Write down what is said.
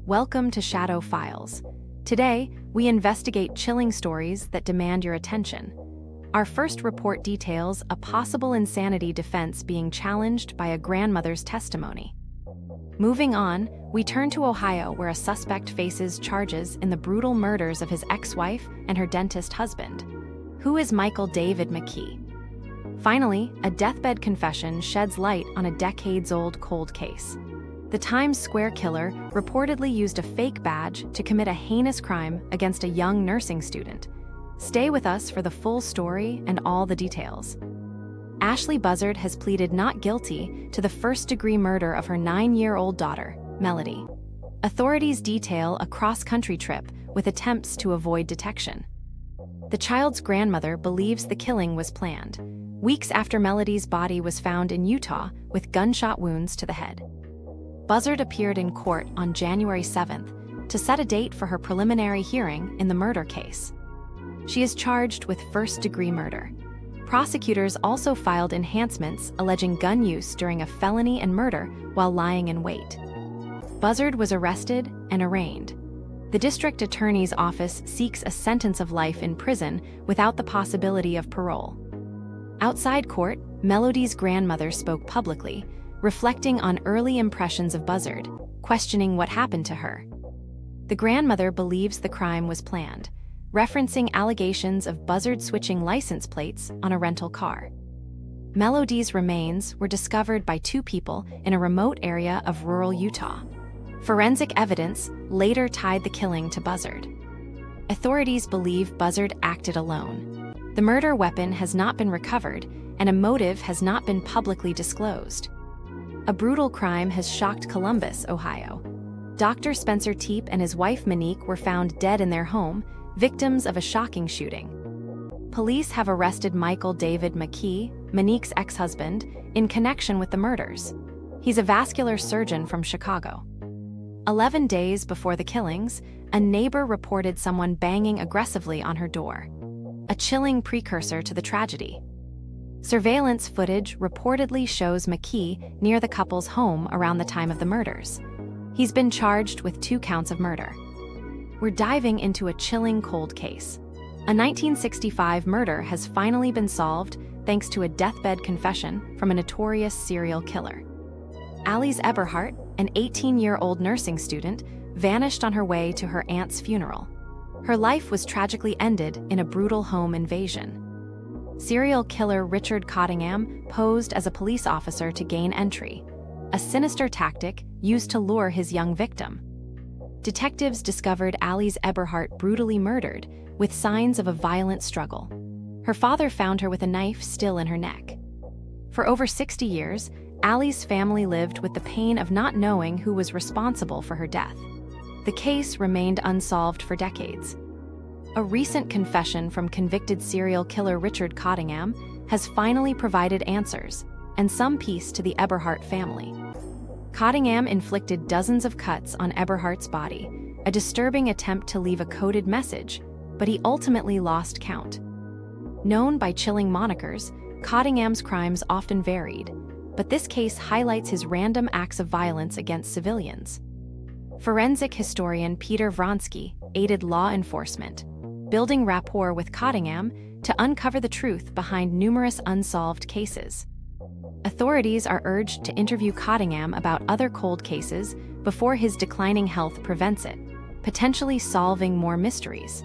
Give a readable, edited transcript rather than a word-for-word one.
Welcome to Shadow Files. Today, we investigate chilling stories that demand your attention. Our first report details a possible insanity defense being challenged by a grandmother's testimony. Moving on, we turn to Ohio, where a suspect faces charges in the brutal murders of his ex-wife and her dentist husband. Who is Michael David McKee? Finally, a deathbed confession sheds light on a decades-old cold case. The Times Square killer reportedly used a fake badge to commit a heinous crime against a young nursing student. Stay with us for the full story and all the details. Ashley Buzzard has pleaded not guilty to the first-degree murder of her 9-year-old daughter, Melody. Authorities detail a cross-country trip with attempts to avoid detection. The child's grandmother believes the killing was planned, weeks after Melody's body was found in Utah with gunshot wounds to the head. Buzzard appeared in court on January 7th to set a date for her preliminary hearing in the murder case. She is charged with first-degree murder. Prosecutors also filed enhancements alleging gun use during a felony and murder while lying in wait. Buzzard was arrested and arraigned. The district attorney's office seeks a sentence of life in prison without the possibility of parole. Outside court, Melody's grandmother spoke publicly, reflecting on early impressions of Buzzard, questioning what happened to her. The grandmother believes the crime was planned, referencing allegations of Buzzard switching license plates on a rental car. Melody's remains were discovered by two people in a remote area of rural Utah. Forensic evidence later tied the killing to Buzzard. Authorities believe Buzzard acted alone. The murder weapon has not been recovered, and a motive has not been publicly disclosed. A brutal crime has shocked Columbus, Ohio. Dr. Spencer Teep and his wife Monique were found dead in their home, victims of a shocking shooting. Police have arrested Michael David McKee, Monique's ex-husband, in connection with the murders. He's a vascular surgeon from Chicago. 11 days before the killings, a neighbor reported someone banging aggressively on her door, a chilling precursor to the tragedy. Surveillance footage reportedly shows McKee near the couple's home around the time of the murders. He's been charged with 2 counts of murder. We're diving into a chilling cold case. A 1965 murder has finally been solved thanks to a deathbed confession from a notorious serial killer. Alice Eberhardt, an 18-year-old nursing student, vanished on her way to her aunt's funeral. Her life was tragically ended in a brutal home invasion. Serial killer Richard Cottingham posed as a police officer to gain entry, a sinister tactic used to lure his young victim. Detectives discovered Alice Eberhardt brutally murdered, with signs of a violent struggle. Her father found her with a knife still in her neck. For over 60 years, Alice's family lived with the pain of not knowing who was responsible for her death. The case remained unsolved for decades. A recent confession from convicted serial killer Richard Cottingham has finally provided answers and some peace to the Eberhardt family. Cottingham inflicted dozens of cuts on Eberhardt's body, a disturbing attempt to leave a coded message, but he ultimately lost count. Known by chilling monikers, Cottingham's crimes often varied, but this case highlights his random acts of violence against civilians. Forensic historian Peter Vronsky aided law enforcement, building rapport with Cottingham to uncover the truth behind numerous unsolved cases. Authorities are urged to interview Cottingham about other cold cases before his declining health prevents it, potentially solving more mysteries.